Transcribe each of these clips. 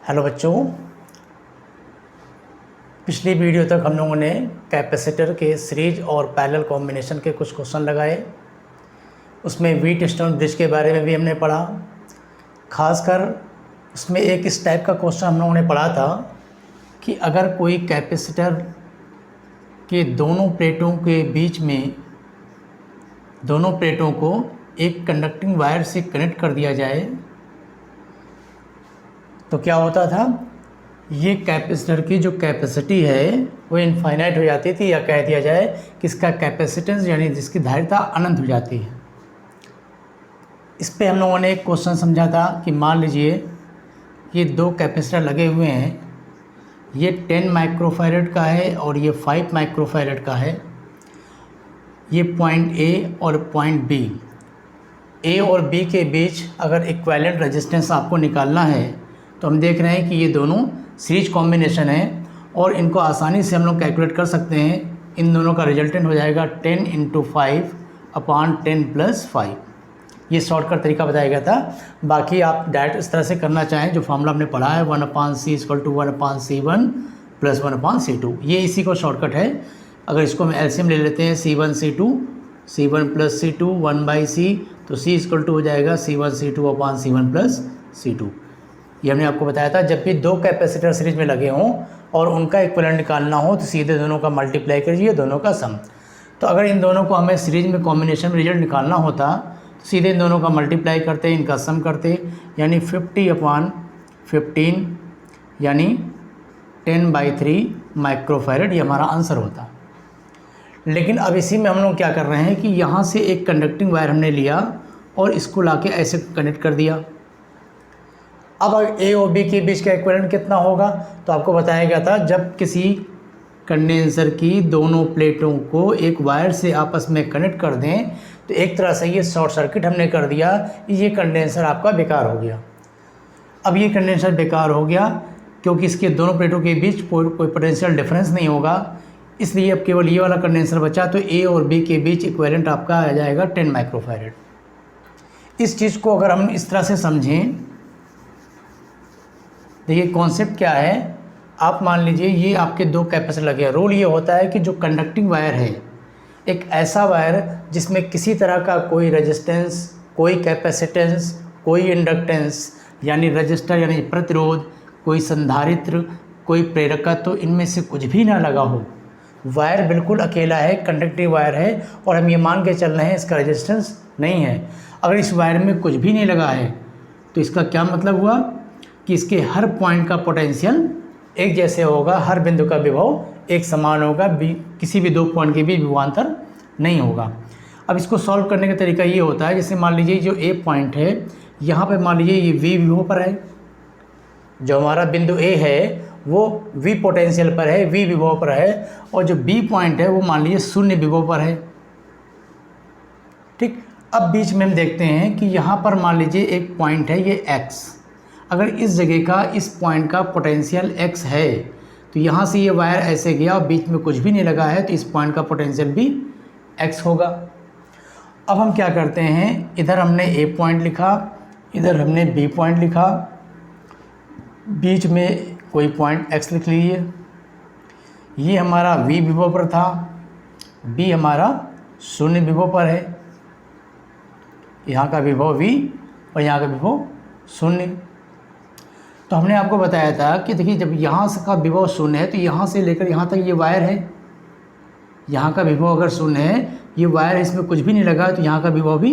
Hello बच्चों, पिछली video तक हम लोगों ने कैपेसिटर के सीरीज और पैरेलल कॉम्बिनेशन के कुछ क्वेश्चन लगाए। उसमें व्हीटस्टोन ब्रिज के बारे में भी हमने पढ़ा। खासकर उसमें एक इस टाइप का क्वेश्चन हम लोगों ने पढ़ा था कि अगर कोई कैपेसिटर के दोनों प्लेटों के बीच में दोनों प्लेटों को एक कंडक्टिंग वायर से कनेक्ट कर दिया जाए तो क्या होता था। ये कैपेसिटर की जो कैपेसिटी है वो इनफाइनाइट हो जाती थी, या कह दिया जाए कि इसका कैपेसिटेंस यानी जिसकी धारिता अनंत हो जाती है। इस पे हम लोगों ने एक क्वेश्चन समझा था कि मान लीजिए ये दो कैपेसिटर लगे हुए हैं, ये 10 माइक्रोफैरड का है और ये 5 माइक्रोफैरड का है। ये पॉइंट ए और पॉइंट बी, ए और बी के बीच अगर इक्विवेलेंट रेजिस्टेंस आपको निकालना है तो हम देख रहे हैं कि ये दोनों सीरीज कॉम्बिनेशन है और इनको आसानी से हम लोग कैलकुलेट कर सकते हैं। इन दोनों का रिजल्टेंट हो जाएगा 10 × 5/10+5। ये शॉर्टकट तरीका बताया गया था। बाकी आप डायरेक्ट इस तरह से करना चाहें, जो फार्मूला हमने पढ़ा है 1/c = 1/c1 + 1/c2, ये इसी को शॉर्टकट है। अगर इसको हम एलसीएम ले लेते हैं c1 c2 c1 + c2 1/c, तो c = हो जाएगा c1 c2/c1 + c2। ये हमने आपको बताया था। जब भी दो कैपेसिटर सीरीज में लगे हों और उनका इक्विवेलेंट निकालना हो तो सीधे दोनों का मल्टीप्लाई कीजिए, दोनों का सम। तो अगर इन दोनों को हमें सीरीज में कॉम्बिनेशन में रिजल्ट निकालना होता तो सीधे इन दोनों का मल्टीप्लाई करते, इनका सम करते, यानी 50/15 यानी 10/3 माइक्रोफैरड, ये हमारा आंसर होता। लेकिन अब इसी में हम लोग क्या कर रहे हैं कि यहाँ से एक कंडक्टिंग वायर हमने लिया और इसको लाके ऐसे कनेक्ट कर दिया। अब ए और बी के बीच का इक्विवेलेंट कितना होगा, तो आपको बताया गया था जब किसी कंडेंसर की दोनों प्लेटों को एक वायर से आपस में कनेक्ट कर दें तो एक तरह से ये शॉर्ट सर्किट हमने कर दिया, ये कंडेंसर आपका बेकार हो गया। अब ये कंडेंसर बेकार हो गया क्योंकि इसके दोनों प्लेटों के बीच कोई पोटेंशियल डिफरेंस नहीं होगा, इसलिए अब केवल ये वाला कंडेंसर बचा। तो ए और बी के बीच इक्विवेलेंट आपका आ जाएगा 10 माइक्रोफैरड। इस चीज़ को अगर हम इस तरह से समझें, देखिए कॉन्सेप्ट क्या है। आप मान लीजिए ये आपके दो कैपेसिटर लगे हैं। रोल ये होता है कि जो कंडक्टिंग वायर है, एक ऐसा वायर जिसमें किसी तरह का कोई रेजिस्टेंस, कोई कैपेसिटेंस, कोई इंडक्टेंस यानी रजिस्टर यानी प्रतिरोध, कोई संधारित्र, कोई प्रेरकत्व, इनमें से कुछ भी ना लगा हो। वायर बिल्कुल अकेला है, कंडक्टिंग वायर है और हम ये मान के चल रहे हैं इसका रेजिस्टेंस नहीं है। अगर इस वायर में कुछ भी नहीं लगा है तो इसका क्या मतलब हुआ कि इसके हर पॉइंट का पोटेंशियल एक जैसे होगा, हर बिंदु का विभव एक समान होगा, किसी भी दो पॉइंट के बीच विभवांतर नहीं होगा। अब इसको सॉल्व करने का तरीका ये होता है, जैसे मान लीजिए जो ए पॉइंट है यहाँ पे मान लीजिए ये वी विभव पर है, जो हमारा बिंदु ए है वो वी पोटेंशियल पर है, वी विभव पर है, और जो बी पॉइंट है वो मान लीजिए 0 विभव पर है। ठीक, अब बीच में हम देखते हैं कि यहाँ पर मान लीजिए एक पॉइंट है ये x। अगर इस जगह का इस पॉइंट का पोटेंशियल x है तो यहाँ से ये वायर ऐसे गया और बीच में कुछ भी नहीं लगा है तो इस पॉइंट का पोटेंशियल भी x होगा। अब हम क्या करते हैं, इधर हमने a पॉइंट लिखा, इधर हमने b पॉइंट लिखा, बीच में कोई पॉइंट x लिख लीजिए। ये हमारा v विभव पर था, b हमारा 0 विभव पर है। यहाँ का विभव v और यहाँ का विभव 0। तो हमने आपको बताया था कि देखिए जब यहाँ से का विभव 0 है तो यहाँ से लेकर यहाँ तक ये वायर है, यहाँ का विभव अगर 0 है, ये वायर इसमें कुछ भी नहीं लगा तो यहाँ का विभव भी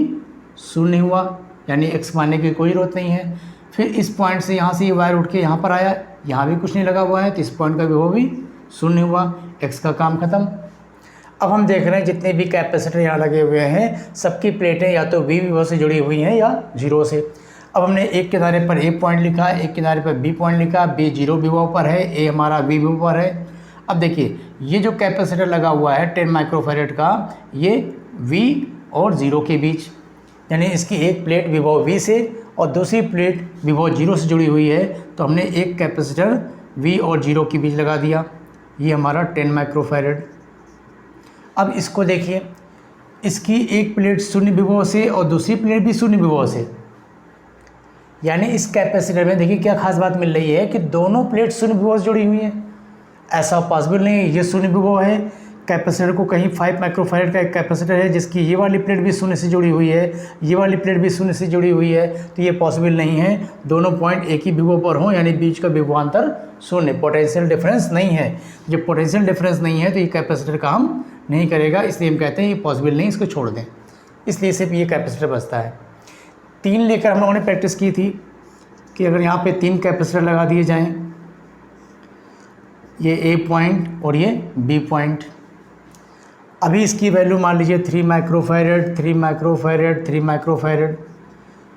0 हुआ, यानी x मानने की कोई ज़रूरत नहीं है। फिर इस पॉइंट से यहाँ से ये वायर उठ के यहाँ पर आया, यहाँ भी कुछ नहीं लगा हुआ है तो इस पॉइंट का विभव भी 0 हुआ, x का काम खत्म। अब हम देख रहे हैं जितने भी कैपेसिटर यहाँ लगे हुए हैं सबकी प्लेटें या तो वी विभव से जुड़ी हुई हैं या 0 से। अब हमने एक किनारे पर ए पॉइंट लिखा, एक किनारे पर बी पॉइंट लिखा, बी 0 विभव पर है, ए हमारा वी विभव पर है। अब देखिए ये जो कैपेसिटर लगा हुआ है 10 माइक्रोफैरड का, ये वी और 0 के बीच, यानी इसकी एक प्लेट विभव वी से और दूसरी प्लेट विभव 0 से जुड़ी हुई है, तो हमने एक कैपेसिटर वी और 0 के बीच लगा दिया। ये हमारा 10 माइक्रोफैरड। अब इसको देखिए, इसकी एक प्लेट 0 विभव से और दूसरी प्लेट भी 0 विभव से, यानी इस कैपेसिटर में देखिए क्या खास बात मिल रही है कि दोनों प्लेट शून्य विभव से जुड़ी हुई हैं। ऐसा पॉसिबल नहीं है, ये शून्य विभव है कैपेसिटर को, कहीं 5 माइक्रोफैरेड का एक कैपेसिटर है जिसकी ये वाली प्लेट भी शून्य से जुड़ी हुई है, ये वाली प्लेट भी शून्य से जुड़ी हुई है, तो ये पॉसिबल नहीं है दोनों पॉइंट एक ही विभव पर हों, यानी बीच का विभवांतर शून्य, पोटेंशियल डिफरेंस नहीं है। जब पोटेंशियल डिफरेंस नहीं है तो ये कैपेसिटर काम नहीं करेगा, इसलिए हम कहते हैं ये पॉसिबल नहीं, इसको छोड़ दें, इसलिए सिर्फ ये कैपेसिटर बचता है। 3 लेकर हम लोगों ने प्रैक्टिस की थी कि अगर यहाँ पे 3 कैपेसिटर लगा दिए जाएं, ये ए पॉइंट और ये बी पॉइंट, अभी इसकी वैल्यू मान लीजिए 3 माइक्रोफैरेड 3 माइक्रोफैरेड 3 माइक्रोफैरेड,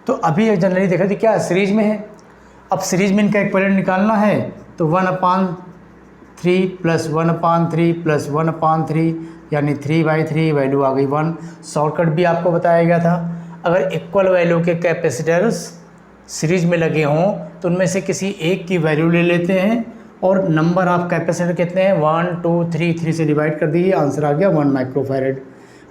तो अभी जनरली देखा थी क्या सीरीज में है। अब सीरीज में इनका इक्विवेलेंट निकालना है तो 1/3 प्लस 1/3 प्लस 1/3 यानी 3/3 वैल्यू आ गई 1। शॉर्टकट भी आपको बताया गया था, अगर इक्वल वैल्यू के कैपेसिटर्स सीरीज में लगे हों तो उनमें से किसी एक की वैल्यू ले लेते हैं और नंबर ऑफ कैपेसिटर कितने हैं 1 2 3 3 से डिवाइड कर दीजिए, आंसर आ गया 1 माइक्रोफैरेड।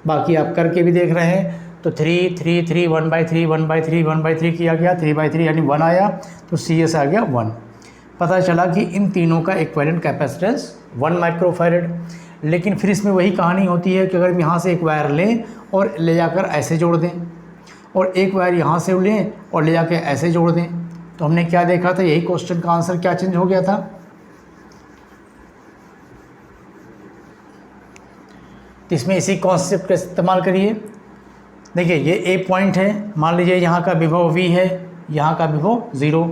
बाकी आप करके भी देख रहे हैं तो 3 3 3 1/3 1/3 1/3 किया गया, 3/3 यानी 1 आया, तो CS आ गया 1। पता चला कि इन तीनों का इक्विवेलेंट कैपेसिटेंस 1 माइक्रोफैरेड। लेकिन फिर इसमें वही कहानी होती है कि अगर हम यहाँ से एक वायर लें और ले जाकर ऐसे जोड़ दें और एक वायर यहाँ से लें और ले जाकर ऐसे जोड़ दें, तो हमने क्या देखा था, यही क्वेश्चन का आंसर क्या चेंज हो गया था, तो इसमें इसी कॉन्सेप्ट का इस्तेमाल करिए। देखिए ये ए पॉइंट है, मान लीजिए यहाँ का विभव V है, यहाँ का विभव 0,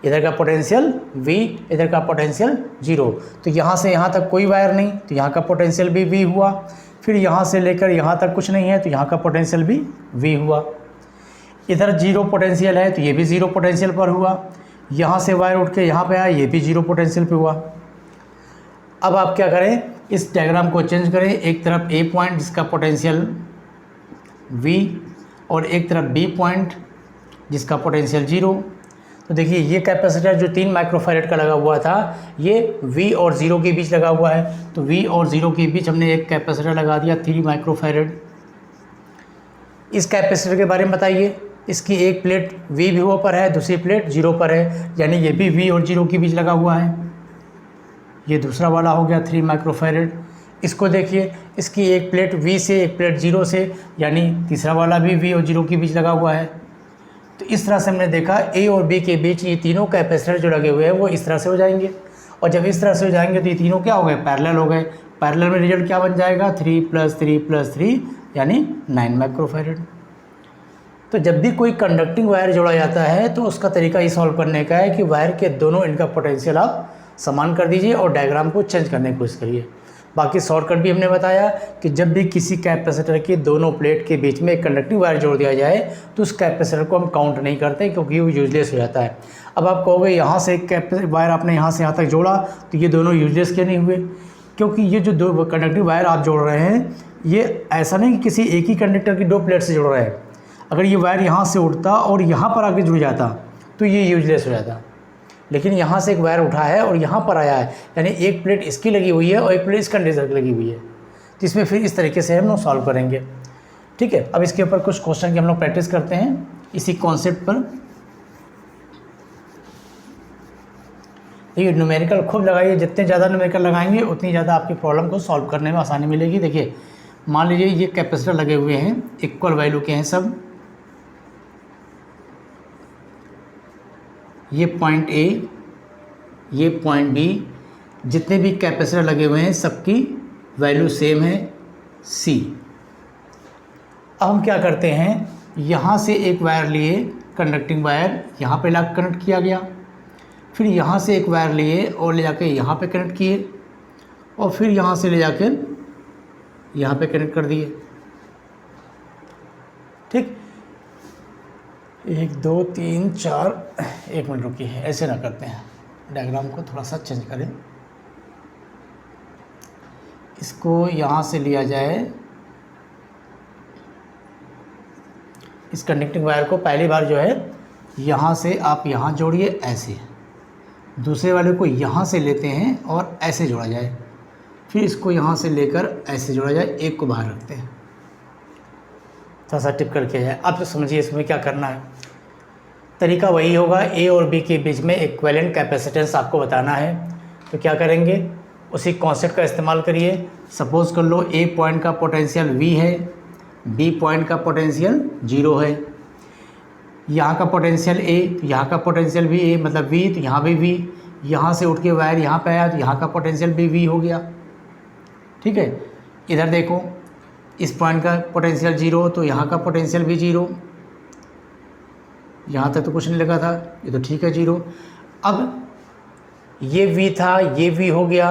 इधर का पोटेंशियल V, इधर का पोटेंशियल 0, तो यहाँ से यहाँ तक कोई वायर नहीं तो यहाँ का पोटेंशियल भी V हुआ। फिर यहाँ से लेकर यहाँ तक कुछ नहीं है तो यहाँ का पोटेंशियल भी V हुआ। इधर 0 पोटेंशियल है तो ये भी 0 पोटेंशियल पर हुआ। यहाँ से वायर उठ के यहाँ पे आया, ये भी 0 पोटेंशियल पे हुआ। अब आप क्या करें, इस डायग्राम को चेंज करें, एक तरफ ए पॉइंट जिसका पोटेंशियल V और एक तरफ बी पॉइंट जिसका पोटेंशियल 0। तो देखिए ये कैपेसिटर जो 3 माइक्रोफैरेड का लगा हुआ था ये V और 0 के बीच लगा हुआ है, तो V और 0 के बीच हमने एक कैपेसिटर लगा दिया 3 माइक्रोफैरेड। इस कैपेसिटर के बारे में बताइए, इसकी एक प्लेट V विभव पर है, दूसरी प्लेट 0 पर है, यानी ये भी V और 0 के बीच लगा हुआ है। ये दूसरा वाला हो गया 3 माइक्रोफैरेड। इसको देखिए, इसकी एक प्लेट V से एक प्लेट 0 से, यानी तीसरा वाला भी V और 0 के बीच लगा हुआ है। तो इस तरह से हमने देखा A और B के बीच ये तीनों कैपेसिटर जो लगे हुए हैं वो इस तरह से हो जाएंगे, और जब इस तरह से हो जाएंगे तो ये तीनों क्या हो गए, पैरेलल हो गए। पैरेलल में रिजल्ट क्या बन जाएगा, 3 + 3 + 3 यानी 9 माइक्रोफैरेड। तो जब भी कोई कंडक्टिंग वायर जोड़ा जाता है तो उसका तरीका ये सॉल्व करने का है कि वायर के दोनों इनका पोटेंशियल आप समान कर दीजिए और डायग्राम को चेंज करने की कोशिश करिए। बाकी शॉर्टकट भी हमने बताया कि जब भी किसी कैपेसिटर की दोनों प्लेट के बीच में एक कंडक्टिंग वायर जोड़ दिया जाए तो उस कैपेसिटर को हम काउंट नहीं करते क्योंकि वो यूजलेस हो जाता है। अब आप कहोगे यहाँ से एक वायर आपने यहाँ से यहाँ तक जोड़ा तो ये दोनों यूजलेस क्यों नहीं हुए, क्योंकि ये जो दो कंडक्टिंग वायर आप जोड़ रहे हैं ये ऐसा नहीं कि किसी एक ही कंडक्टर की 2 प्लेट से जोड़ रहे हैं। अगर ये वायर यहाँ से उठता और यहाँ पर आके जुड़ जाता तो ये यूजलेस हो जाता, लेकिन यहाँ से एक वायर उठा है और यहाँ पर आया है, यानी एक प्लेट इसकी लगी हुई है और एक प्लेट इस कंडेंसर की लगी हुई है, तो इसमें फिर इस तरीके से हम लोग सॉल्व करेंगे। ठीक है, अब इसके ऊपर कुछ क्वेश्चन की हम लोग प्रैक्टिस करते हैं इसी कॉन्सेप्ट पर। देखिए न्यूमेरिकल खूब लगाइए, जितने ज़्यादा न्यूमेरिकल लगाएंगे उतनी ज़्यादा आपकी प्रॉब्लम को सॉल्व करने में आसानी मिलेगी। देखिए मान लीजिए ये कैपेसिटर लगे हुए हैं, इक्वल वैल्यू के हैं सब, ये पॉइंट A, ये पॉइंट B, जितने भी कैपेसिटर लगे हुए हैं सबकी वैल्यू सेम है C। अब हम क्या करते हैं, यहाँ से एक वायर लिए कंडक्टिंग वायर, यहाँ पे लाकर कनेक्ट किया गया, फिर यहाँ से एक वायर लिए और ले जाके यहाँ पे कनेक्ट किए, और फिर यहाँ से ले जाकर यहाँ पे कनेक्ट कर दिए। ठीक, 1 2 3 4, 1 मिनट रुकिए, ऐसे ना करते हैं, डायग्राम को थोड़ा सा चेंज करें। इसको यहाँ से लिया जाए, इस कंडक्टिंग वायर को पहली बार जो है यहाँ से आप यहाँ जोड़िए ऐसे, दूसरे वाले को यहाँ से लेते हैं और ऐसे जोड़ा जाए, फिर इसको यहाँ से लेकर ऐसे जोड़ा जाए, एक को बाहर रखते हैं, थोड़ा सा टिप करके जाए। आप तो समझिए इसमें क्या करना है। तरीका वही होगा, ए और बी के बीच में इक्विवेलेंट कैपेसिटेंस आपको बताना है। तो क्या करेंगे, उसी कॉन्सेप्ट का इस्तेमाल करिए। सपोज़ कर लो ए पॉइंट का पोटेंशियल V है, बी पॉइंट का पोटेंशियल 0 है। यहाँ का पोटेंशियल A, तो यहाँ का पोटेंशियल भी A मतलब V, तो यहाँ भी V। यहाँ से उठ के वायर यहाँ पे आया तो यहाँ का पोटेंशियल भी V हो गया। ठीक है, इधर देखो, इस पॉइंट का पोटेंशियल 0, तो यहाँ का पोटेंशियल भी 0। यहाँ तक तो कुछ नहीं लगा था, ये तो ठीक है 0। अब ये V था, ये V हो गया,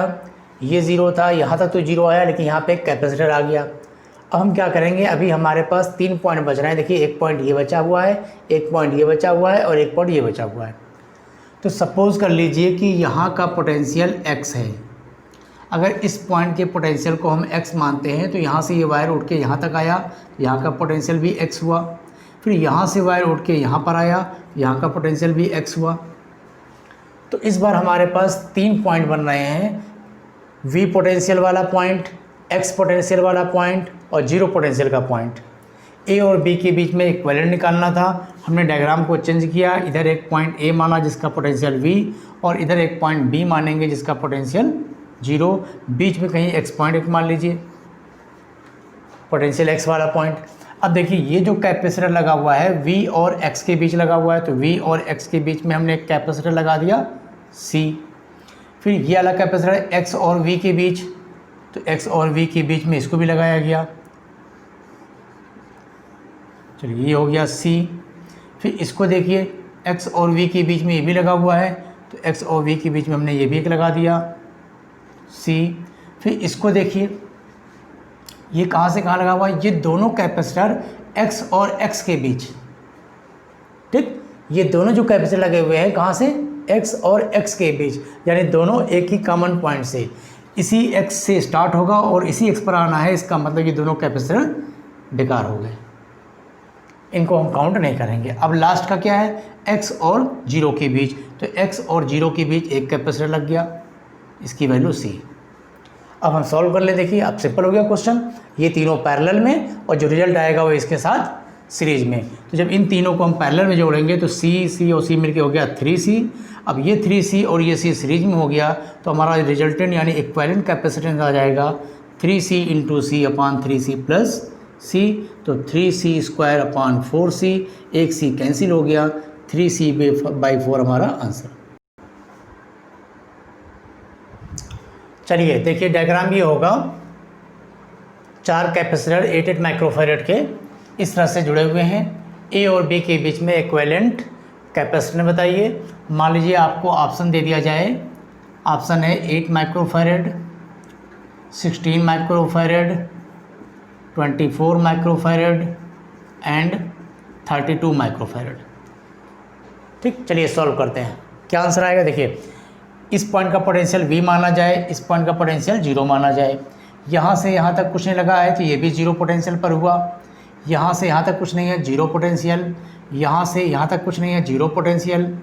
ये 0 था, यहाँ तक तो 0 आया, लेकिन यहाँ पे एक कैपेसिटर आ गया। अब हम क्या करेंगे, अभी हमारे पास 3 पॉइंट बच रहे हैं। देखिए, एक पॉइंट ये बचा हुआ है, एक पॉइंट ये बचा हुआ है और एक पॉइंट ये बचा हुआ है। तो सपोज़ कर लीजिए कि यहाँ का पोटेंशियल x है। अगर इस पॉइंट के पोटेंशियल को हम x मानते हैं, तो यहाँ से ये वायर उठ के यहाँ तक आया, यहाँ का पोटेंशियल भी x हुआ। फिर यहाँ से वायर उठ के यहाँ पर आया, यहाँ का पोटेंशियल भी x हुआ। तो इस बार हमारे पास 3 पॉइंट बन रहे हैं, v पोटेंशियल वाला पॉइंट, x पोटेंशियल वाला पॉइंट और 0 पोटेंशियल का पॉइंट। a और b के बीच में इक्विवेलेंट निकालना था। हमने डायग्राम को चेंज किया, इधर एक पॉइंट a माना जिसका पोटेंशियल v, और इधर एक पॉइंट b मानेंगे जिसका पोटेंशियल 0। बीच में कहीं x पॉइंट एक मान लीजिए, पोटेंशियल x वाला पॉइंट। अब देखिए, ये जो कैपेसिटर लगा हुआ है v और x के बीच लगा हुआ है, तो v और x के बीच में हमने एक कैपेसिटर लगा दिया c। फिर ये वाला कैपेसिटर x और v के बीच, तो x और v के बीच में इसको भी लगाया गया। चलिए, ये हो गया c। फिर इसको देखिए, x और v के बीच में ये भी लगा हुआ है, तो x और v के बीच में हमने ये भी एक लगा दिया c। फिर इसको देखिए, ये कहाँ से कहाँ लगा हुआ है, ये दोनों कैपेसिटर x और x के बीच। ठीक, ये दोनों जो कैपेसिटर लगे हुए हैं कहाँ से, x और x के बीच, यानी दोनों एक ही कॉमन पॉइंट से। इसी x से स्टार्ट होगा और इसी x पर आना है, इसका मतलब ये दोनों कैपेसिटर बेकार हो गए, इनको हम काउंट नहीं करेंगे। अब लास्ट का क्या है, x और 0 के बीच, तो x और 0 के बीच एक कैपेसिटर लग गया, इसकी वैल्यू c। अब हम सॉल्व कर ले, देखिए अब सिंपल हो गया क्वेश्चन। ये तीनों पैरेलल में और जो रिजल्ट आएगा वो इसके साथ सीरीज में। तो जब इन तीनों को हम पैरेलल में जोड़ेंगे तो c और c मिलके हो गया 3c। अब ये 3c और ये c सीरीज में हो गया, तो हमारा रिजल्टेंट यानी इक्विवेलेंट कैपेसिटेंस आ जाएगा 3c इंटू c अपान 3c प्लस c। तो 3c स्क्वायर अपान 4c, एक c कैंसिल हो गया, 3c बाई 4 हमारा आंसर। चलिए देखिए, डायग्राम ये होगा, 4 कैपेसिटर 8 माइक्रोफैरड के इस तरह से जुड़े हुए हैं। ए और बी के बीच में इक्विवेलेंट कैपेसिटर बताइए। मान लीजिए आपको ऑप्शन दे दिया जाए, ऑप्शन है 8 microfarad, 16 microfarad, 24 microfarad and 32 microfarad. ठीक, चलिए सॉल्व करते हैं, क्या आंसर आएगा। देखिए, इस पॉइंट का पोटेंशियल V माना जाए, इस पॉइंट का पोटेंशियल 0 माना जाए। यहाँ से यहाँ तक कुछ नहीं लगा है, तो ये भी 0 पोटेंशियल पर हुआ। यहाँ से यहाँ तक कुछ नहीं है, 0 पोटेंशियल। यहाँ से यहाँ तक कुछ नहीं है, 0 पोटेंशियल।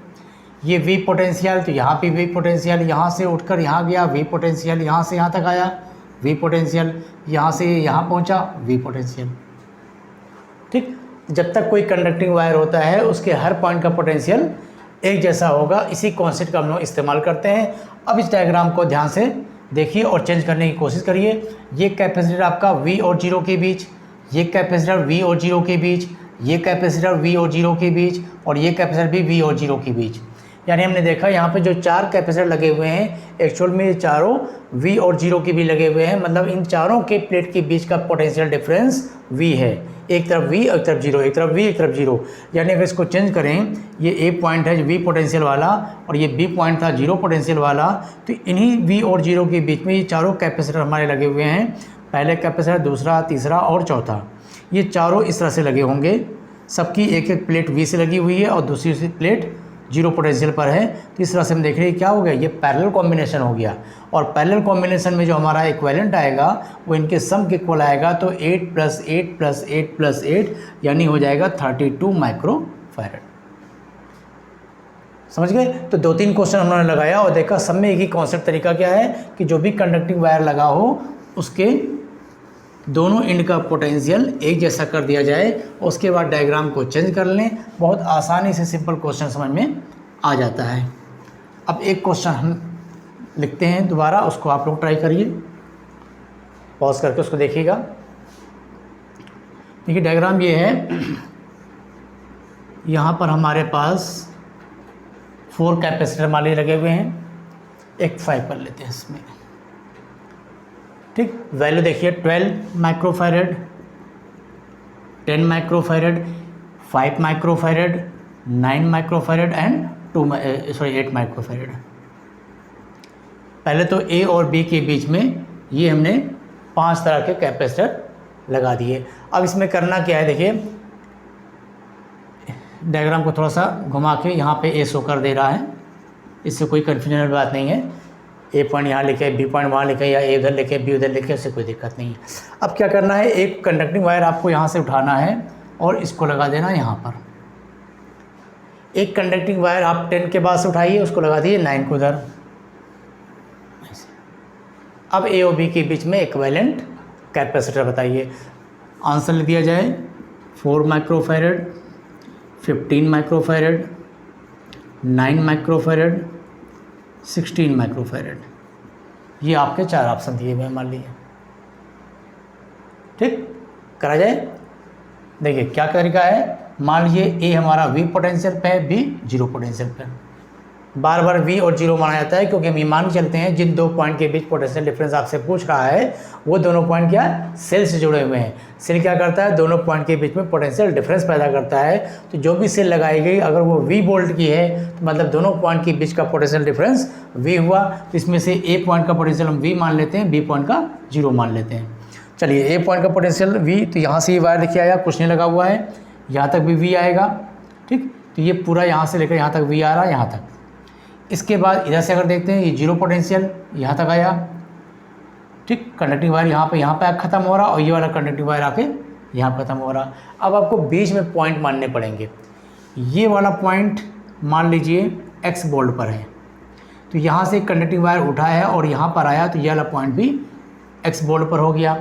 ये V पोटेंशियल, तो यहाँ पे V पोटेंशियल। यहाँ से उठकर यहाँ गया, V पोटेंशियल। यहाँ से यहाँ तक आया, V पोटेंशियल। यहाँ से यहाँ पहुँचा, V पोटेंशियल। ठीक, जब तक कोई कंडक्टिंग वायर होता है उसके हर पॉइंट का पोटेंशियल एक जैसा होगा। इसी कॉन्सेप्ट का हम लोग इस्तेमाल करते हैं। अब इस डायग्राम को ध्यान से देखिए और चेंज करने की कोशिश करिए। ये कैपेसिटर आपका V और 0 के बीच, ये कैपेसिटर V और 0 के बीच, ये कैपेसिटर V और 0 के बीच, और ये कैपेसिटर भी V और 0 के बीच। यानी हमने देखा यहाँ पे जो 4 कैपेसिटर लगे हुए हैं, एक्चुअल में ये चारों V और 0 के भी लगे हुए हैं। मतलब इन चारों के प्लेट के बीच का पोटेंशियल डिफरेंस V है। एक तरफ V और एक तरफ 0, एक तरफ V एक तरफ 0। यानी अगर इसको चेंज करें, ये A पॉइंट है V पोटेंशियल वाला और ये B पॉइंट था 0 पोटेंशियल वाला, तो इन्हीं V और 0 के बीच में ये चारों कैपेसिटर हमारे लगे हुए हैं। पहले कैपेसिटर, दूसरा, तीसरा और चौथा, ये चारों इस तरह से लगे होंगे। सबकी एक एक प्लेट V से लगी हुई है और दूसरी प्लेट 0 पोटेंशियल पर है। तो इस तरह से हम देख रहे हैं क्या हो गया, ये पैरेलल कॉम्बिनेशन हो गया। और पैरेलल कॉम्बिनेशन में जो हमारा इक्विवेलेंट आएगा वो इनके सम के इक्वल आएगा। तो 8 + 8 + 8 + 8 यानी हो जाएगा 32 माइक्रोफैरड। समझ गए। तो 2-3 क्वेश्चन हमने लगाया और देखा सब में एक ही कॉन्सेप्ट तरीका क्या है कि जो भी कंडक्टिंग वायर लगा हो उसके दोनों एंड का पोटेंशियल एक जैसा कर दिया जाए, उसके बाद डायग्राम को चेंज कर लें, बहुत आसानी से सिंपल क्वेश्चन समझ में आ जाता है। अब एक क्वेश्चन हम लिखते हैं दोबारा, उसको आप लोग ट्राई करिए, पॉज करके उसको देखिएगा। देखिए डायग्राम ये है, यहाँ पर हमारे पास 4 कैपेसिटर माले लगे हुए हैं, एक 5 कर लेते हैं इसमें, ठीक। वैल्यू देखिए 12 microfarad, 10 microfarad, 5 microfarad, 9 microfarad and 8 microfarad. पहले तो ए और बी के बीच में ये हमने 5 तरह के कैपेसिटर लगा दिए। अब इसमें करना क्या है, देखिए डायग्राम को थोड़ा सा घुमा के यहाँ पे ए शो कर दे रहा है, इससे कोई कन्फ्यूजन वाली बात नहीं है। ए पॉइंट यहाँ लिखे, बी पॉइंट वहाँ लिखे, या ए उधर लिखे, बी उधर लिखे, उससे कोई दिक्कत नहीं है। अब क्या करना है, एक कंडक्टिंग वायर आपको यहाँ से उठाना है और इसको लगा देना यहाँ पर। एक कंडक्टिंग वायर आप 10 के बाद से उठाइए, उसको लगा दीजिए 9 को उधर। अब ए और बी के बीच में इक्विवेलेंट कैपेसिटर बताइए। आंसर लिख दिया जाए 4 माइक्रोफैरड, 15 माइक्रोफैरड, 9 माइक्रोफैरड, 16 माइक्रोफैरड। ये आपके 4 ऑप्शन दिए हुए हैं, मान लीजिए, ठीक। करा जाए, देखिए क्या तरीका है। मान लीजिए ए हमारा वी पोटेंशियल पे है, बी 0 पोटेंशियल पे। बार बार वी और 0 माना जाता है क्योंकि हम ये मान के चलते हैं जिन 2 पॉइंट के बीच पोटेंशियल डिफरेंस आपसे पूछ रहा है वो दोनों पॉइंट क्या सेल से जुड़े हुए हैं। सेल क्या करता है, दोनों पॉइंट के बीच में पोटेंशियल डिफरेंस पैदा करता है। तो जो भी सेल लगाई गई अगर वो वी वोल्ट की है तो मतलब दोनों पॉइंट के बीच का पोटेंशियल डिफरेंस वी हुआ। तो इसमें से ए पॉइंट का पोटेंशियल हम वी मान लेते हैं, बी पॉइंट का 0 मान लेते हैं। चलिए ए पॉइंट का पोटेंशियल वी, तो यहाँ से ये वायर देखिए आया, कुछ नहीं लगा हुआ है, यहाँ तक भी वी आएगा, ठीक। तो ये पूरा यहाँ से लेकर यहाँ तक वी आ रहा है, यहाँ तक। इसके बाद इधर से अगर देखते हैं, ये 0 पोटेंशियल यहाँ तक आया, ठीक। कंडक्टिंग वायर यहाँ पे ख़त्म हो रहा और ये वाला कंडक्टिंग वायर आके यहाँ ख़त्म हो रहा। अब आपको बीच में पॉइंट मानने पड़ेंगे। ये वाला पॉइंट मान लीजिए एक्स बोल्ट पर है, तो यहाँ से कंडक्टिंग वायर उठा है और यहाँ पर आया, तो ये वाला पॉइंट भी एक्स बोल्ट पर हो गया।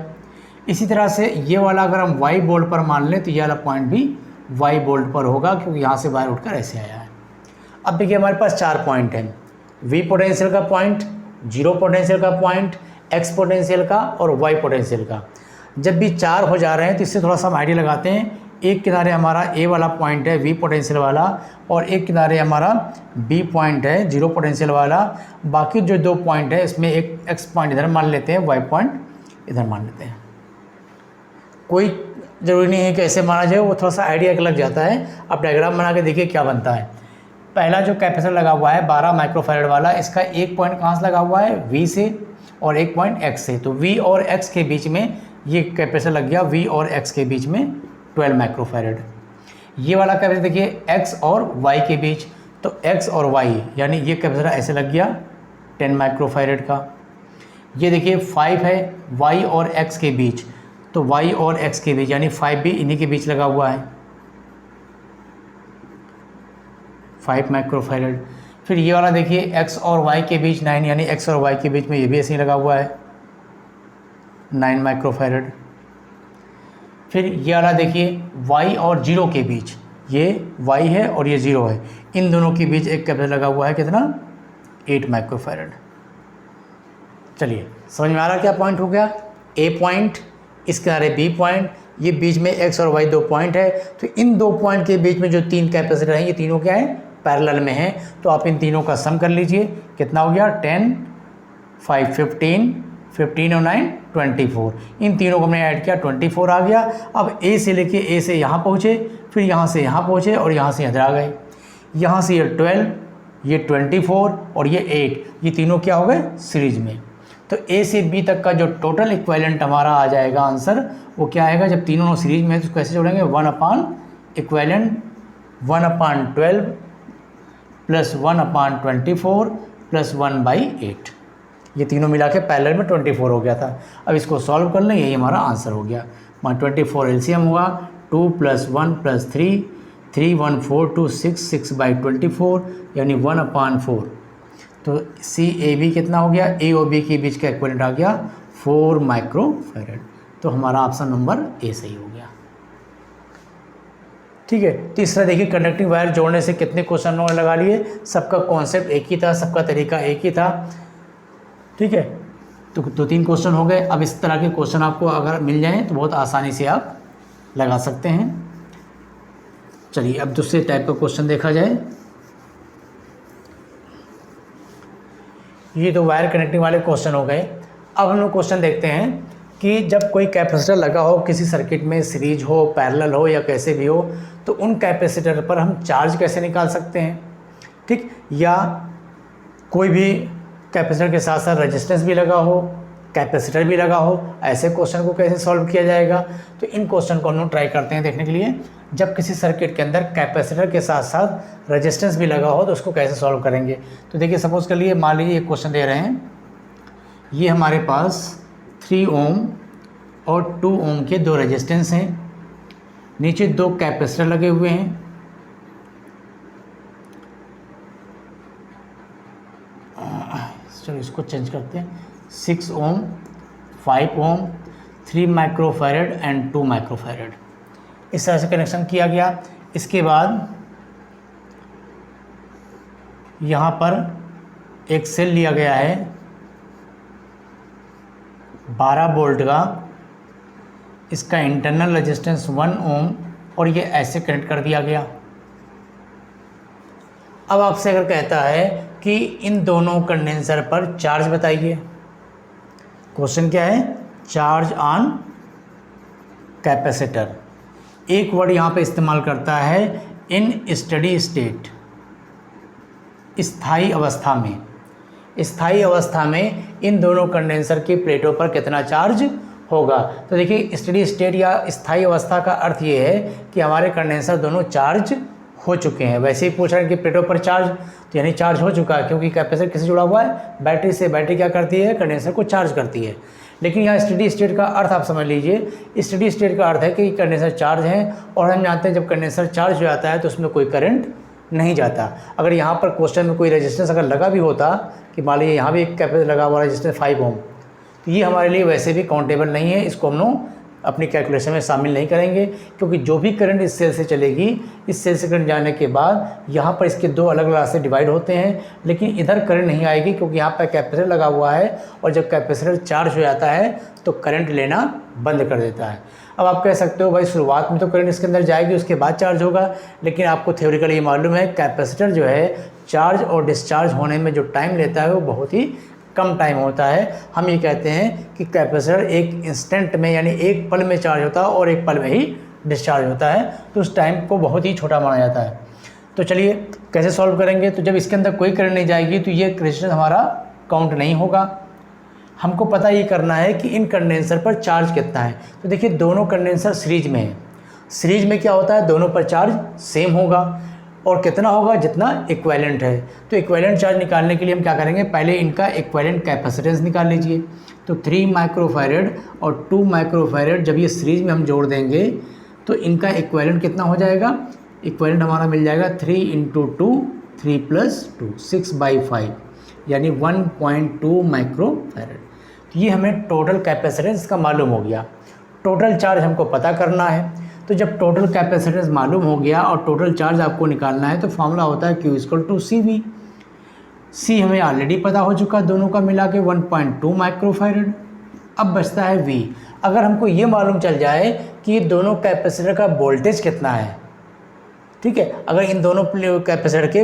इसी तरह से ये वाला अगर हम वाई बोल्ट पर मान लें तो ये वाला पॉइंट भी वाई बोल्ट पर होगा, क्योंकि यहाँ से वायर उठकर ऐसे आया है। अब देखिए हमारे पास 4 पॉइंट हैं, वी पोटेंशियल का पॉइंट, 0 पोटेंशियल का पॉइंट, एक्स पोटेंशियल का और वाई पोटेंशियल का। जब भी 4 हो जा रहे हैं तो इससे थोड़ा सा हम आइडिया लगाते हैं। एक किनारे हमारा ए वाला पॉइंट है वी पोटेंशियल वाला, और एक किनारे हमारा बी पॉइंट है 0 पोटेंशियल वाला। बाकी जो 2 पॉइंट है इसमें एक एक्स पॉइंट इधर मान लेते हैं, वाई पॉइंट इधर मान लेते हैं। कोई ज़रूरी नहीं है कि ऐसे माना जाए, वो थोड़ा सा आइडिया लग जाता है। आप डायग्राम बना के देखिए क्या बनता है। पहला जो कैपेसिटर लगा हुआ है 12 माइक्रोफैरड वाला, इसका एक पॉइंट कहाँ से लगा हुआ है, वी से, और एक पॉइंट एक्स से। तो वी और एक्स के बीच में ये कैपेसिटर लग गया, वी और एक्स के बीच में 12 माइक्रोफैरड। ये वाला कैपेसिटर देखिए एक्स और वाई के बीच, तो एक्स और वाई यानी ये कैपेसिटर ऐसे लग गया 10 माइक्रोफैरड का। ये देखिए 5 है वाई और एक्स के बीच, तो वाई और एक्स के बीच यानी 5 भी इन्हीं के बीच लगा हुआ है, 5 माइक्रोफैरड। फिर ये वाला देखिए x और y के बीच 9 यानी x और y के बीच में ये भी ऐसे ही लगा हुआ है 9 माइक्रोफैरड। फिर ये वाला देखिए y और 0 के बीच, ये y है और ये 0 है, इन दोनों के बीच एक कैपेसिटर लगा हुआ है कितना, 8 माइक्रोफैरड। चलिए समझ में आ रहा क्या पॉइंट हो गया, a पॉइंट, इस किनारे b पॉइंट, ये बीच में x और y 2 पॉइंट है। तो इन 2 पॉइंट के बीच में जो 3 कैपेसिटर हैं ये तीनों क्या है, पैरेलल में है। तो आप इन तीनों का सम कर लीजिए, कितना हो गया 10, 5 15, 15 और 9 24। इन तीनों को हमने ऐड किया 24 आ गया। अब ए से लेके ए से यहाँ पहुँचे, फिर यहाँ से यहाँ पहुँचे और यहाँ से इधर आ गए। यहाँ से ये 12, ये 24 और ये 8, ये तीनों क्या हो गए सीरीज में। तो ए से बी तक का जो टोटल इक्विवेलेंट हमारा आ जाएगा आंसर, वो क्या आएगा, जब तीनों सीरीज में है तो कैसे जोड़ेंगे, 1 अपान इक्विवेलेंट 1 अपान 12 प्लस 1 अपान 24 प्लस 1/8। ये तीनों मिला के पैरेलल में 24 हो गया था। अब इसको सॉल्व कर लें, यही हमारा आंसर हो गया। 24 एलसीएम हुआ 2 + 1 + 3, 3 1 4 2 6, 6/24 यानी 1/4। तो सी ए बी कितना हो गया, ए और बी के बीच का इक्विवेलेंट आ गया 4 माइक्रोफैरड। तो हमारा ऑप्शन नंबर ए सही हो गया। ठीक है, तीसरा देखिए, कंडक्टिंग वायर जोड़ने से कितने क्वेश्चन उन्होंने लगा लिए, सबका कॉन्सेप्ट एक ही था, सबका तरीका एक ही था। ठीक है, तो 2-3 क्वेश्चन हो गए। अब इस तरह के क्वेश्चन आपको अगर मिल जाएं तो बहुत आसानी से आप लगा सकते हैं। चलिए अब दूसरे टाइप का क्वेश्चन देखा जाए। ये तो वायर कनेक्टिंग वाले क्वेश्चन हो गए। अब हम लोग क्वेश्चन देखते हैं कि जब कोई कैपेसिटर लगा हो किसी सर्किट में, सीरीज हो, पैरेलल हो या कैसे भी हो, तो उन कैपेसिटर पर हम चार्ज कैसे निकाल सकते हैं। ठीक, या कोई भी कैपेसिटर के साथ साथ रेजिस्टेंस भी लगा हो, कैपेसिटर भी लगा हो, ऐसे क्वेश्चन को कैसे सॉल्व किया जाएगा। तो इन क्वेश्चन को हम लोग ट्राई करते हैं देखने के लिए। जब किसी सर्किट के अंदर कैपेसिटर के साथ साथ रेजिस्टेंस भी लगा हो तो उसको कैसे सॉल्व करेंगे। तो देखिए, सपोज़ कर लिए, मान लीजिए एक क्वेश्चन दे रहे हैं, ये हमारे पास 3 ओम और 2 ओम के 2 रेजिस्टेंस हैं, नीचे 2 कैपेसिटर लगे हुए हैं, चलो इसको चेंज करते हैं, 6 ओम, 5 ओम, 3 माइक्रोफैरड एंड 2 माइक्रोफैरड, इस तरह से कनेक्शन किया गया। इसके बाद यहाँ पर एक सेल लिया गया है 12 वोल्ट का, इसका इंटरनल रेजिस्टेंस 1 ओम और ये ऐसे कनेक्ट कर दिया गया। अब आपसे अगर कहता है कि इन दोनों कंडेंसर पर चार्ज बताइए, क्वेश्चन क्या है, चार्ज ऑन कैपेसिटर। एक वर्ड यहाँ पे इस्तेमाल करता है, इन स्टडी स्टेट, स्थायी अवस्था में। स्थायी अवस्था में इन दोनों कंडेंसर की प्लेटों पर कितना चार्ज होगा। तो देखिए, स्टडी स्टेट या स्थायी अवस्था का अर्थ ये है कि हमारे कंडेंसर दोनों चार्ज हो चुके हैं। वैसे ही पूछ रहे हैं कि प्लेटों पर चार्ज, तो यानी चार्ज हो चुका है, क्योंकि कैपेसिटर किससे जुड़ा हुआ है, बैटरी से। बैटरी क्या करती है, कंडेंसर को चार्ज करती है। लेकिन यहाँ स्टडी स्टेट का अर्थ आप समझ लीजिए, स्टडी स्टेट का अर्थ है कि कंडेंसर चार्ज है, और हम जानते हैं जब कंडेंसर चार्ज हो जाता है तो उसमें कोई करंट नहीं जाता। अगर यहाँ पर क्वेश्चन में कोई रेजिस्टेंस अगर लगा भी होता, कि मान लीजिए यहाँ भी एक कैपेसिटर लगा हुआ रेजिस्टेंस 5 ओम, तो ये हमारे लिए वैसे भी काउंटेबल नहीं है, इसको हम लोग अपनी कैलकुलेशन में शामिल नहीं करेंगे, क्योंकि जो भी करंट इस सेल से चलेगी, इस सेल से करंट जाने के बाद यहाँ पर इसके 2 अलग अलग रास्ते डिवाइड होते हैं, लेकिन इधर करंट नहीं आएगी, क्योंकि यहाँ पर कैपेसिटर लगा हुआ है, और जब कैपेसिटर चार्ज हो जाता है तो करंट लेना बंद कर देता है। अब आप कह सकते हो भाई शुरुआत में तो करंट इसके अंदर जाएगी, उसके बाद चार्ज होगा, लेकिन आपको थ्योरेटिकली ये मालूम है कैपेसिटर जो है चार्ज और डिस्चार्ज होने में जो टाइम लेता है वो बहुत ही कम टाइम होता है। हम ये कहते हैं कि कैपेसिटर एक इंस्टेंट में, यानी एक पल में चार्ज होता है और एक पल में ही डिस्चार्ज होता है, तो उस टाइम को बहुत ही छोटा माना जाता है। तो चलिए कैसे सॉल्व करेंगे। तो जब इसके अंदर कोई करंट नहीं जाएगी तो ये रेजिस्टेंस हमारा काउंट नहीं होगा। हमको पता ये करना है कि इन कंडेंसर पर चार्ज कितना है। तो देखिए, दोनों कंडेंसर सीरीज में है। सीरीज में क्या होता है, दोनों पर चार्ज सेम होगा, और कितना होगा, जितना इक्विवेलेंट है। तो इक्विवेलेंट चार्ज निकालने के लिए हम क्या करेंगे, पहले इनका इक्विवेलेंट कैपेसिटेंस निकाल लीजिए। तो 3 माइक्रोफैरड और 2 माइक्रोफैरड जब ये सीरीज में हम जोड़ देंगे तो इनका इक्विवेलेंट कितना हो जाएगा, इक्विवेलेंट हमारा मिल जाएगा 3 × 2 3 + 2 6/5, यानी 1.2 माइक्रोफैरड। तो ये हमें टोटल कैपेसिटेंस का मालूम हो गया। टोटल चार्ज हमको पता करना है। तो जब टोटल कैपेसिटेंस मालूम हो गया और टोटल चार्ज आपको निकालना है, तो फॉर्मूला होता है Q = CV। C हमें ऑलरेडी पता हो चुका, दोनों का मिला के 1.2 माइक्रोफैरड। अब बचता है V। अगर हमको ये मालूम चल जाए कि दोनों कैपेसिटर का वोल्टेज कितना है, ठीक है, अगर इन दोनों कैपेसिटर के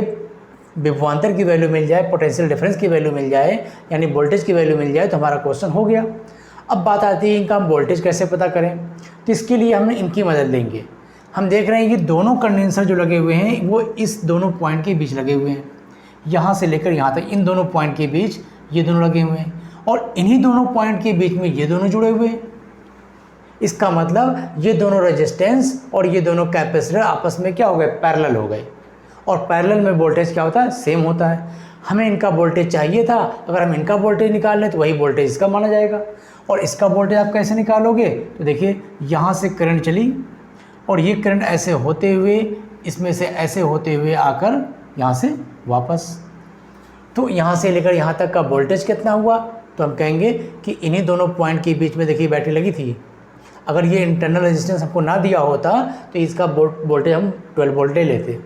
विभवांतर की वैल्यू मिल जाए, पोटेंशियल डिफरेंस की वैल्यू मिल जाए, यानी वोल्टेज की वैल्यू मिल जाए, तो हमारा क्वेश्चन हो गया। अब बात आती है इनका हम वोल्टेज कैसे पता करें। तो इसके लिए हमने इनकी मदद लेंगे। हम देख रहे हैं कि दोनों कंडेंसर जो लगे हुए हैं वो इस दोनों पॉइंट के बीच लगे हुए हैं, यहाँ से लेकर यहाँ तक इन दोनों पॉइंट के बीच ये दोनों लगे हुए हैं, और इन्हीं दोनों पॉइंट के बीच में ये दोनों जुड़े हुए हैं। इसका मतलब ये दोनों रेजिस्टेंस और ये दोनों कैपेसिटर आपस में क्या हो गए, पैरेलल हो गए, और पैरेलल में वोल्टेज क्या होता है, सेम होता है। हमें इनका वोल्टेज चाहिए था, अगर हम इनका वोल्टेज निकाल लें तो वही वोल्टेज इसका माना जाएगा। और इसका वोल्टेज आप कैसे निकालोगे, तो देखिए यहाँ से करंट चली और ये करंट ऐसे होते हुए इसमें से ऐसे होते हुए आकर यहाँ से वापस, तो यहाँ से लेकर यहाँ तक का वोल्टेज कितना हुआ, तो हम कहेंगे कि इन्हीं दोनों पॉइंट के बीच में देखिए बैटरी लगी थी, अगर ये इंटरनल रेजिस्टेंस हमको ना दिया होता तो इसका वोल्टेज हम 12 वोल्ट ले लेते,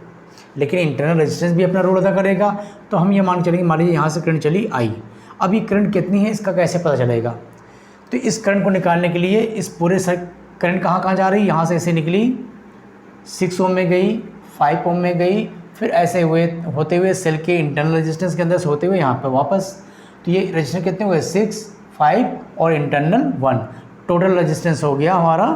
लेकिन इंटरनल रेजिस्टेंस भी अपना रोल अदा करेगा। तो हम ये मान चलेंगे, मान लीजिए यहाँ से करंट चली आई। अब ये करंट कितनी है इसका कैसे पता चलेगा? तो इस करंट को निकालने के लिए इस पूरे करंट कहाँ जा रही है, यहाँ से ऐसे निकली 6 ओम में गई, 5 ओम में गई, फिर ऐसे होते हुए सेल के इंटरनल रेजिस्टेंस के अंदर से होते हुए यहाँ पर वापस। तो ये रेजिस्टेंस कितने हुए, 6, 5 और इंटरनल 1। टोटल रेजिस्टेंस हो गया हमारा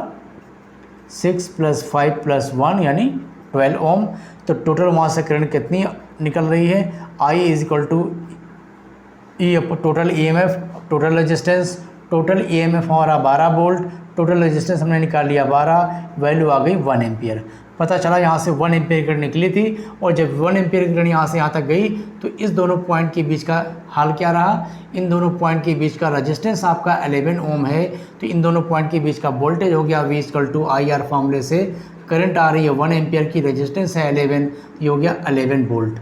6 + 5 + 1 यानी 12 ओम। तो टोटल वहाँ से करंट कितनी निकल रही है, I = total EMF, total resistance, total EMF हमारा 12 वोल्ट, टोटल रेजिस्टेंस हमने निकाल लिया 12, वैल्यू आ गई 1 एम्पियर। पता चला यहाँ से 1 एम्पियर करंट निकली थी, और जब 1 एम्पियर करंट यहाँ से यहाँ तक गई तो इस दोनों पॉइंट के बीच का हाल क्या रहा, इन दोनों पॉइंट के बीच का रेजिस्टेंस आपका 11 ओम है, तो इन दोनों पॉइंट के बीच का वोल्टेज हो गया V = IR फॉर्मूले से। करंट आ रही है 1 एम्पियर की, रेजिस्टेंस है 11, ये हो गया 11 वोल्ट।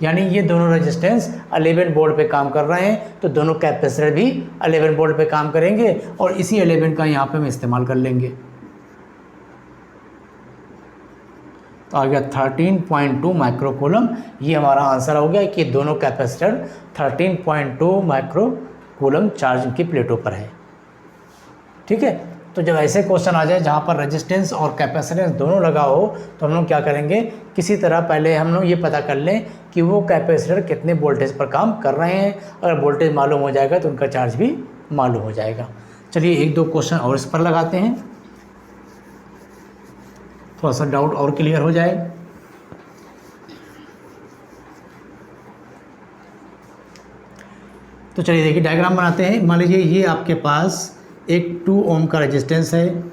यानी ये दोनों रेजिस्टेंस 11 वोल्ट पे काम कर रहे हैं, तो दोनों कैपेसिटर भी 11 वोल्ट पे काम करेंगे, और इसी 11 का यहाँ पे हम इस्तेमाल कर लेंगे। तो आ गया 13.2 माइक्रोकूलम। ये हमारा आंसर हो गया कि दोनों कैपेसिटर 13.2 माइक्रोकूलम चार्ज की प्लेटों पर है। ठीक है, तो जब ऐसे क्वेश्चन आ जाए जहाँ पर रेजिस्टेंस और कैपेसिटेंस दोनों लगा हो, तो हम लोग क्या करेंगे, किसी तरह पहले हम लोग ये पता कर लें कि वो कैपेसिटर कितने वोल्टेज पर काम कर रहे हैं। अगर वोल्टेज मालूम हो जाएगा तो उनका चार्ज भी मालूम हो जाएगा। चलिए 1-2 क्वेश्चन और इस पर लगाते हैं, थोड़ा सा डाउट और क्लियर हो जाए। तो चलिए देखिए डायग्राम बनाते हैं। मान लीजिए ये आपके पास एक 2 ओम का रेजिस्टेंस है,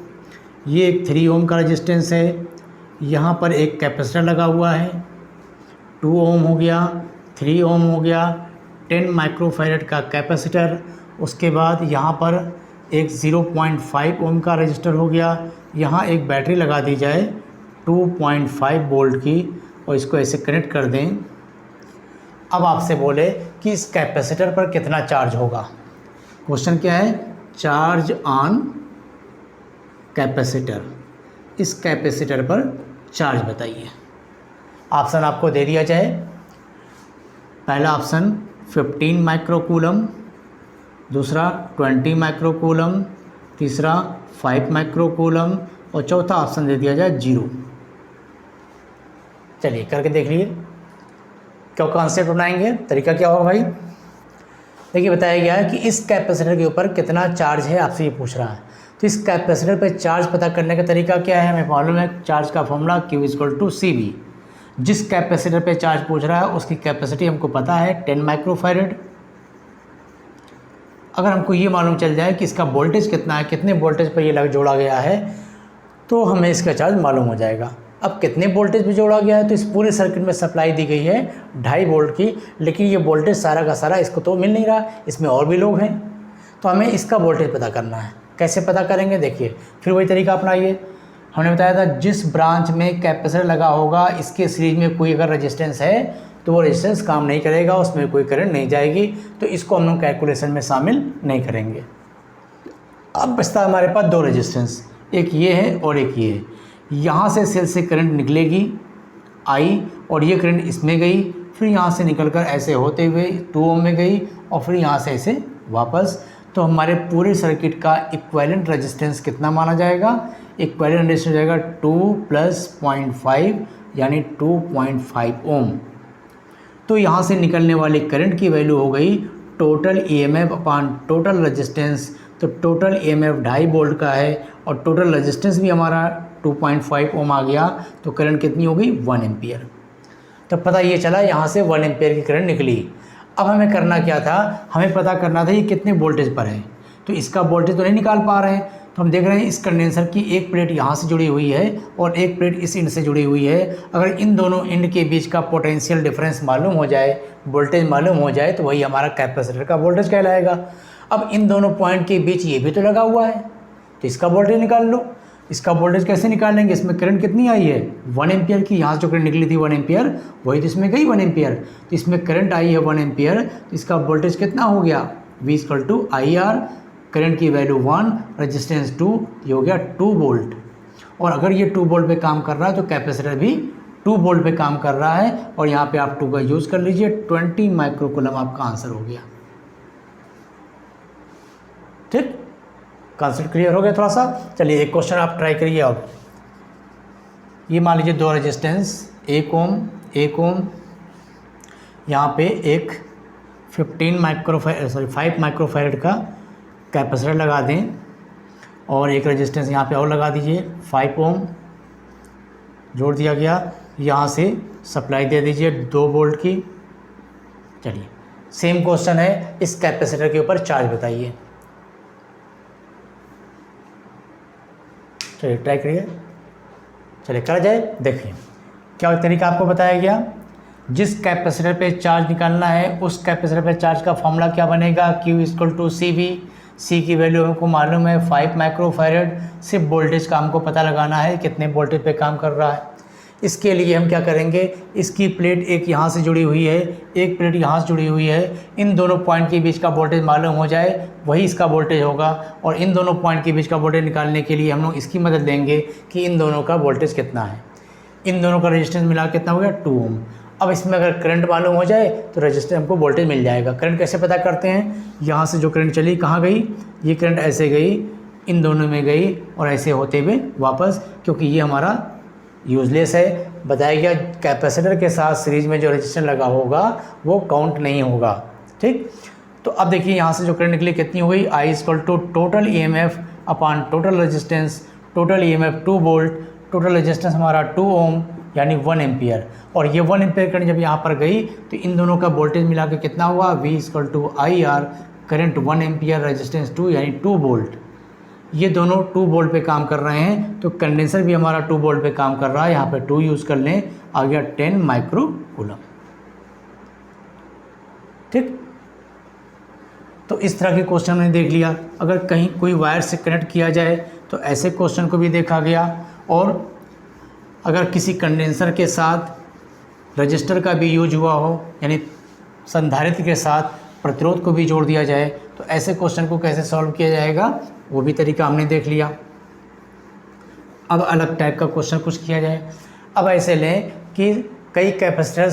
ये एक 3 ओम का रेजिस्टेंस है, यहाँ पर एक कैपेसिटर लगा हुआ है, 2 ओम हो गया, 3 ओम हो गया, 10 माइक्रोफैरड का कैपेसिटर। उसके बाद यहाँ पर एक 0.5 ओम का रजिस्टर हो गया। यहाँ एक बैटरी लगा दी जाए 2.5 वोल्ट की, और इसको ऐसे कनेक्ट कर दें। अब आपसे बोले कि इस कैपेसिटर पर कितना चार्ज होगा। क्वेश्चन क्या है, चार्ज ऑन कैपेसिटर, इस कैपेसिटर पर चार्ज बताइए। ऑप्शन आपको दे दिया जाए। पहला ऑप्शन 15 माइक्रोकूलम, दूसरा 20 माइक्रोकूलम, तीसरा 5 माइक्रोकूलम, और चौथा ऑप्शन दे दिया जाए 0। चलिए करके देख लीजिए क्या कॉन्सेप्ट बनाएंगे, तरीका क्या होगा भाई। देखिए बताया गया है कि इस कैपेसिटर के ऊपर कितना चार्ज है, आपसे ये पूछ रहा है। तो इस कैपेसिटर पर चार्ज पता करने का तरीका क्या है, हमें मालूम है चार्ज का फॉर्मूला Q = CV। जिस कैपेसिटर पे चार्ज पूछ रहा है उसकी कैपेसिटी हमको पता है 10 माइक्रोफैरड। अगर हमको ये मालूम चल जाए कि इसका वोल्टेज कितना है, कितने वोल्टेज पर ये जोड़ा गया है, तो हमें इसका चार्ज मालूम हो जाएगा। अब कितने वोल्टेज पे जोड़ा गया है, तो इस पूरे सर्किट में सप्लाई दी गई है 2.5 वोल्ट की, लेकिन ये वोल्टेज सारा का सारा इसको तो मिल नहीं रहा, इसमें और भी लोग हैं, तो हमें इसका वोल्टेज पता करना है। कैसे पता करेंगे, देखिए फिर वही तरीका अपनाइए। हमने बताया था जिस ब्रांच में कैपेसिटर लगा होगा, इसके सीरीज में कोई अगर रेजिस्टेंस है तो वो रेजिस्टेंस काम नहीं करेगा, उसमें कोई करंट नहीं जाएगी, तो इसको हम लोग कैलकुलेशन में शामिल नहीं करेंगे। अब बचता है हमारे पास 2 रेजिस्टेंस, एक ये है और एक ये है। यहाँ से सेल से करंट निकलेगी आई, और ये करंट इसमें गई, फिर यहाँ से निकलकर ऐसे होते हुए 2 ओम में गई, और फिर यहाँ से ऐसे वापस। तो हमारे पूरे सर्किट का इक्विवेलेंट रेजिस्टेंस कितना माना जाएगा, इक्विवेलेंट रेजिस्टेंस जाएगा 2 + 0.5 यानी 2.5 ओम। तो यहाँ से निकलने वाली करंट की वैल्यू हो गई total EMF upon total resistance. तो टोटल EMF 2.5 वोल्ट का है, और टोटल रेजिस्टेंस भी हमारा 2.5 ओम आ गया, तो करंट कितनी हो गई 1 एम्पियर। तो पता ये चला यहाँ से 1 एम्पियर की करंट निकली। अब हमें करना क्या था, हमें पता करना था ये कितने वोल्टेज पर है। तो इसका वोल्टेज तो नहीं निकाल पा रहे हैं, तो हम देख रहे हैं इस कंडेंसर की एक प्लेट यहाँ से जुड़ी हुई है और एक प्लेट इस एंड से जुड़ी हुई है। अगर इन दोनों एंड के बीच का पोटेंशियल डिफरेंस मालूम हो जाए, वोल्टेज मालूम हो जाए, तो वही हमारा कैपेसिटर का वोल्टेज कहलाएगा। अब इन दोनों पॉइंट के बीच ये भी तो लगा हुआ है, तो इसका वोल्टेज निकाल लो। इसका वोल्टेज कैसे निकालेंगे, इसमें करंट कितनी आई है 1 एम्पियर की, यहाँ से जो करंट निकली थी 1 एम्पियर, वही तो इसमें गई 1 एम्पियर। तो इसमें करंट आई है 1 एम्पियर, तो इसका वोल्टेज कितना हो गया V = IR, करंट की वैल्यू 1, रेजिस्टेंस 2, ये हो गया 2 वोल्ट। और अगर ये 2 वोल्ट पे काम कर रहा है तो कैपेसिटर भी 2 वोल्ट पे काम कर रहा है, और यहाँ पे आप 2 का यूज़ कर लीजिए, 20 माइक्रोकूलम आपका आंसर हो गया। ठीक, कॉन्सेप्ट क्लियर हो गया थोड़ा सा। चलिए एक क्वेश्चन आप ट्राई करिए। अब ये मान लीजिए 2 रेजिस्टेंस 1 ओम, यहाँ पे एक 5 माइक्रोफैरड का कैपेसिटर लगा दें, और एक रेजिस्टेंस यहाँ पे और लगा दीजिए 5 ओम जोड़ दिया गया, यहाँ से सप्लाई दे दीजिए 2 वोल्ट की। चलिए सेम क्वेश्चन है, इस कैपेसिटर के ऊपर चार्ज बताइए। चलिए ट्राई करिए, चलिए करा जाए। देखिए क्या तरीका आपको बताया गया। जिस कैपेसिटर पे चार्ज निकालना है उस कैपेसिटर पे चार्ज का फॉर्मूला क्या बनेगा, Q = CV। C की वैल्यू हमको मालूम है 5 माइक्रोफैरड। सिर्फ वोल्टेज का हमको पता लगाना है कितने वोल्टेज पे काम कर रहा है। इसके लिए हम क्या करेंगे, इसकी प्लेट एक यहाँ से जुड़ी हुई है, एक प्लेट यहाँ से जुड़ी हुई है, इन दोनों पॉइंट के बीच का वोल्टेज मालूम हो जाए वही इसका वोल्टेज होगा। और इन दोनों पॉइंट के बीच का वोल्टेज निकालने के लिए हम लोग इसकी मदद लेंगे कि इन दोनों का वोल्टेज कितना है। इन दोनों का रेजिस्टेंस मिला कितना हो गया, 2 ओम। अब इसमें अगर करंट मालूम हो जाए तो रजिस्टर हमको वोल्टेज मिल जाएगा। करंट कैसे पता करते हैं, यहाँ से जो करंट चली कहाँ गई, ये करंट ऐसे गई, इन दोनों में गई और ऐसे होते हुए वापस, क्योंकि ये हमारा यूजलेस है। बताया गया कैपेसिटर के साथ सीरीज में जो रजिस्टर लगा होगा वो काउंट नहीं होगा। ठीक, तो अब देखिए यहाँ से जो करंट निकली कितनी हो गई, I = total EMF upon total resistance. Total EMF 2 volt, total resistance हमारा 2 ओम यानी 1 एम्पियर। और ये 1 एम्पियर करंट जब यहाँ पर गई तो इन दोनों का वोल्टेज मिला के कितना हुआ, V = IR। Current 1 ampere, resistance 2 यानी 2 वोल्ट। ये दोनों 2 वोल्ट पे काम कर रहे हैं, तो कंडेंसर भी हमारा 2 वोल्ट पे काम कर रहा है। यहाँ पे 2 यूज़ कर लें, आ गया 10 माइक्रोकूलम। ठीक, तो इस तरह के क्वेश्चन हमने देख लिया। अगर कहीं कोई वायर से कनेक्ट किया जाए तो ऐसे क्वेश्चन को भी देखा गया। और अगर किसी कंडेंसर के साथ रजिस्टर का भी यूज हुआ हो, यानी संधारित्र के साथ प्रतिरोध को भी जोड़ दिया जाए, तो ऐसे क्वेश्चन को कैसे सॉल्व किया जाएगा वो भी तरीका हमने देख लिया। अब अलग टाइप का क्वेश्चन कुछ किया जाए। अब ऐसे लें कि कई कैपेसिटर